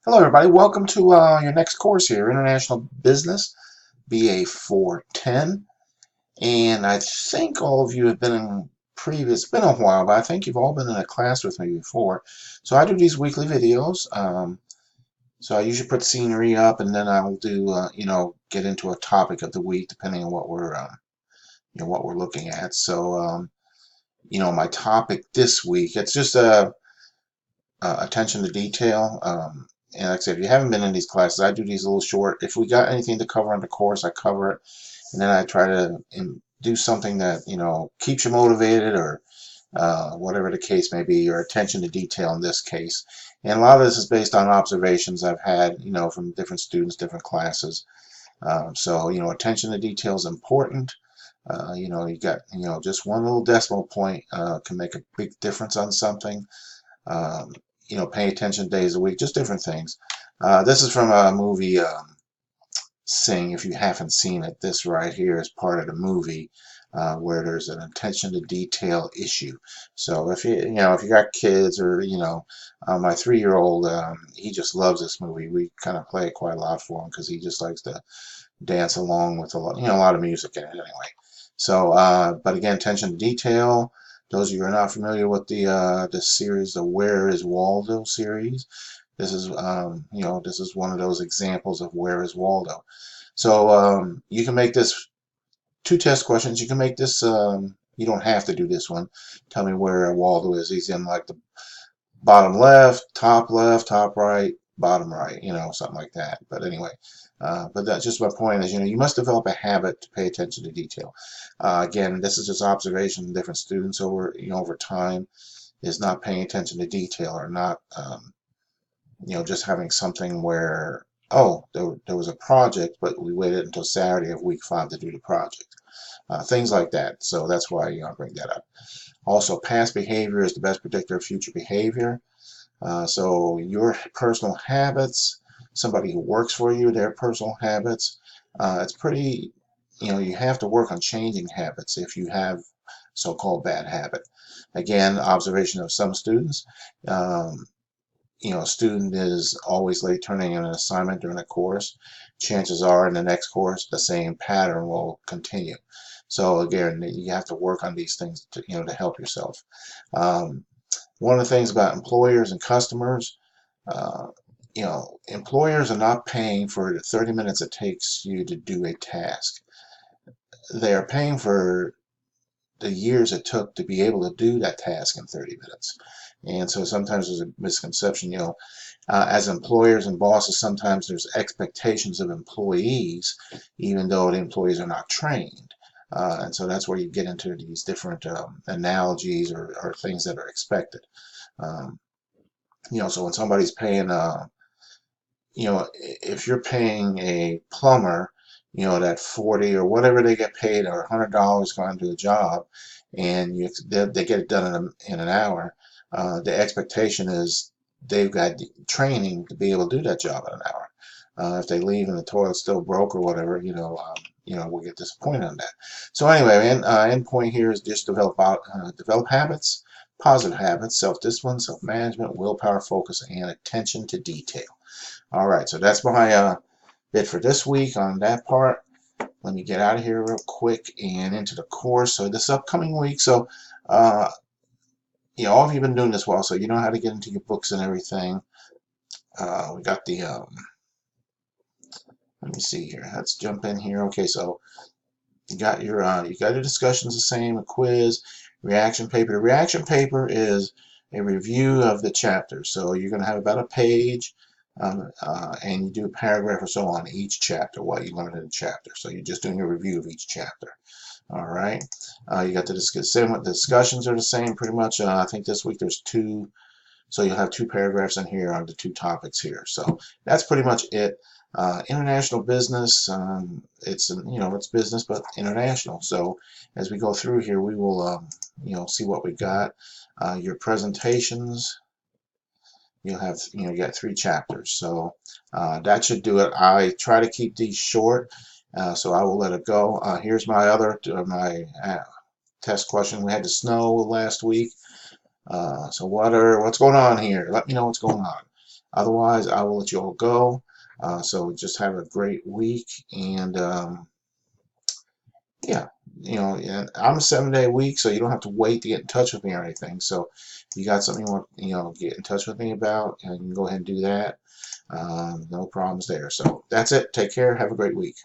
Hello, everybody. Welcome to your next course here, International Business, BA410. And I think all of you have been in it's been a while, but I think you've all been in a class with me before. So I do these weekly videos. So I usually put scenery up, and then I'll do, get into a topic of the week, depending on what we're looking at. So, my topic this week, it's just attention to detail. And like I said, if you haven't been in these classes, I do these a little short. If we got anything to cover on the course, I cover it, and then I try to do something that keeps you motivated, or whatever the case may be, your attention to detail in this case. And a lot of this is based on observations I've had, from different students, different classes. So, attention to detail is important. You got, just one little decimal point can make a big difference on something. Um, pay attention days a week, just different things. This is from a movie, Sing. If you haven't seen it, this right here is part of the movie where there's an attention to detail issue. So if you got kids, or my 3-year-old, he just loves this movie. We kind of play it quite a lot for him because he just likes to dance along with a lot of music in it anyway. So, but again, attention to detail. Those of you who are not familiar with the series, the Where is Waldo series, this is this is one of those examples of Where is Waldo. So you can make this 2 test questions. You can make this. You don't have to do this one. Tell me where Waldo is. He's in like the bottom left, top right, bottom right, something like that. But anyway, but that's just my point is, you must develop a habit to pay attention to detail. Again, this is just observation of different students over time, is not paying attention to detail, or not, just having something where, oh, there was a project, but we waited until Saturday of week 5 to do the project. Things like that. So that's why I bring that up. Also, past behavior is the best predictor of future behavior. So your personal habits, somebody who works for you, their personal habits, it's pretty, you have to work on changing habits if you have so-called bad habit. Again, observation of some students. A student is always late turning in an assignment during a course. Chances are in the next course, the same pattern will continue. So again, you have to work on these things to help yourself. One of the things about employers and customers, uh, employers are not paying for the 30 minutes it takes you to do a task. They are paying for the years it took to be able to do that task in 30 minutes. And so sometimes there's a misconception, as employers and bosses, sometimes there's expectations of employees, even though the employees are not trained. And so that's where you get into these different analogies, or things that are expected. Um, so when somebody's paying, if you're paying a plumber, that 40 or whatever they get paid, or $100 going to a job, and they get it done in an hour, the expectation is they've got training to be able to do that job in an hour. If they leave and the toilet's still broke or whatever, we'll get disappointed on that. So anyway, end point here is just develop habits, positive habits, self-discipline, self-management, willpower, focus, and attention to detail. All right, so that's my bit for this week on that part. Let me get out of here real quick and into the course. So this upcoming week, so all of you have been doing this well, so you know how to get into your books and everything. We got the let me see here. Let's jump in here. Okay, so you got your discussions the same, a quiz, reaction paper. The reaction paper is a review of the chapter. So you're going to have about a page, and you do a paragraph or so on each chapter, what you learned in the chapter. So you're just doing a review of each chapter. All right. You got the discussions are the same pretty much. I think this week there's 2, so you'll have 2 paragraphs in here on the 2 topics here. So that's pretty much it. International business, it's business, but international. So as we go through here, we will, see what we got. Your presentations, you'll have, you got 3 chapters. So that should do it. I try to keep these short, so I will let it go. Here's my other, test question. We had the snow last week. So what's going on here? Let me know what's going on. Otherwise, I will let you all go. So just have a great week, and yeah, and I'm a 7-day week, so you don't have to wait to get in touch with me or anything. So if you got something you want, get in touch with me about, and you can go ahead and do that. No problems there. So that's it. Take care. Have a great week.